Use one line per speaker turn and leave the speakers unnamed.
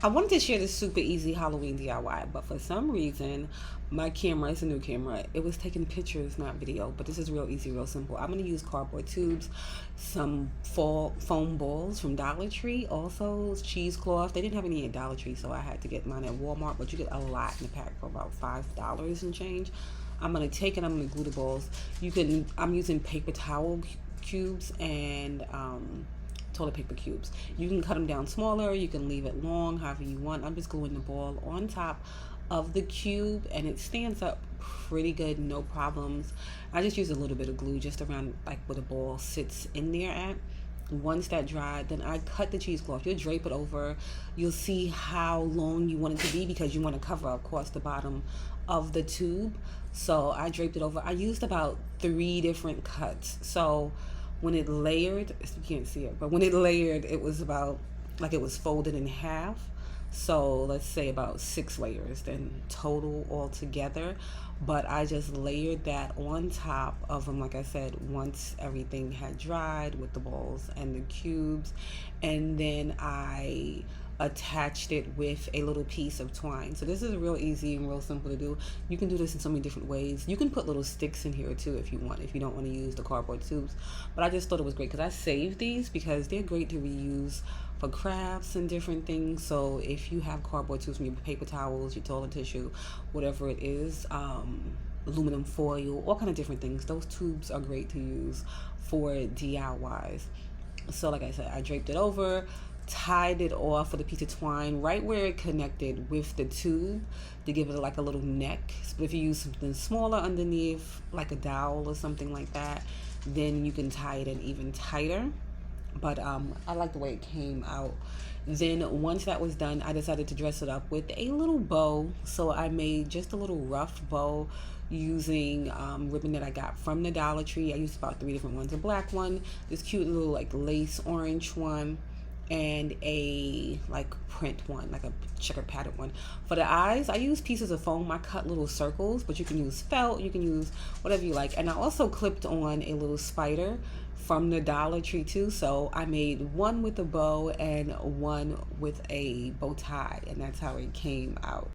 I wanted to share this super easy Halloween DIY, but for some reason, my camera, it's a new camera, it was taking pictures, not video, but this is real easy, real simple. I'm gonna use cardboard tubes, some fall foam balls from Dollar Tree, also cheesecloth. They didn't have any at Dollar Tree, so I had to get mine at Walmart, but you get a lot in the pack for about $5 and change. I'm gonna take it, I'm gonna glue the balls. I'm using paper towel cubes and toilet paper cubes. You can cut them down smaller, you can leave it long, however you want. I'm just gluing the ball on top of the cube and it stands up pretty good, no problems. I just use a little bit of glue just around like where the ball sits in there at. Once that dried, then I cut the cheesecloth. You'll drape it over. You'll see how long you want it to be because you want to cover, of course, the bottom of the tube. So I draped it over. I used about 3 different cuts. So when it layered, you can't see it, but when it layered, it was about like it was folded in half. So let's say about 6 layers then total altogether. But I just layered that on top of them, like I said, once everything had dried with the balls and the cubes. And then I attached it with a little piece of twine. So this is real easy and real simple to do. You can do this in so many different ways. You can put little sticks in here too if you want, if you don't want to use the cardboard tubes. But I just thought it was great because I saved these because they're great to reuse for crafts and different things. So if you have cardboard tubes from your paper towels, your toilet tissue, whatever it is, aluminum foil, all kind of different things, those tubes are great to use for DIYs. So like I said, I draped it over, tied it off with a piece of twine right where it connected with the tube to give it like a little neck. But if you use something smaller underneath, like a dowel or something like that, then you can tie it in even tighter. But I like the way it came out. Then once that was done, I decided to dress it up with a little bow. So I made just a little rough bow using ribbon that I got from the Dollar Tree. I used about 3 different ones. A black one, this cute little like lace orange one, and a like print one, like a checker pattern one. For the eyes, I use pieces of foam. I cut little circles, but you can use felt, you can use whatever you like. And I also clipped on a little spider from the Dollar Tree too. So I made one with a bow and one with a bow tie, and that's how it came out.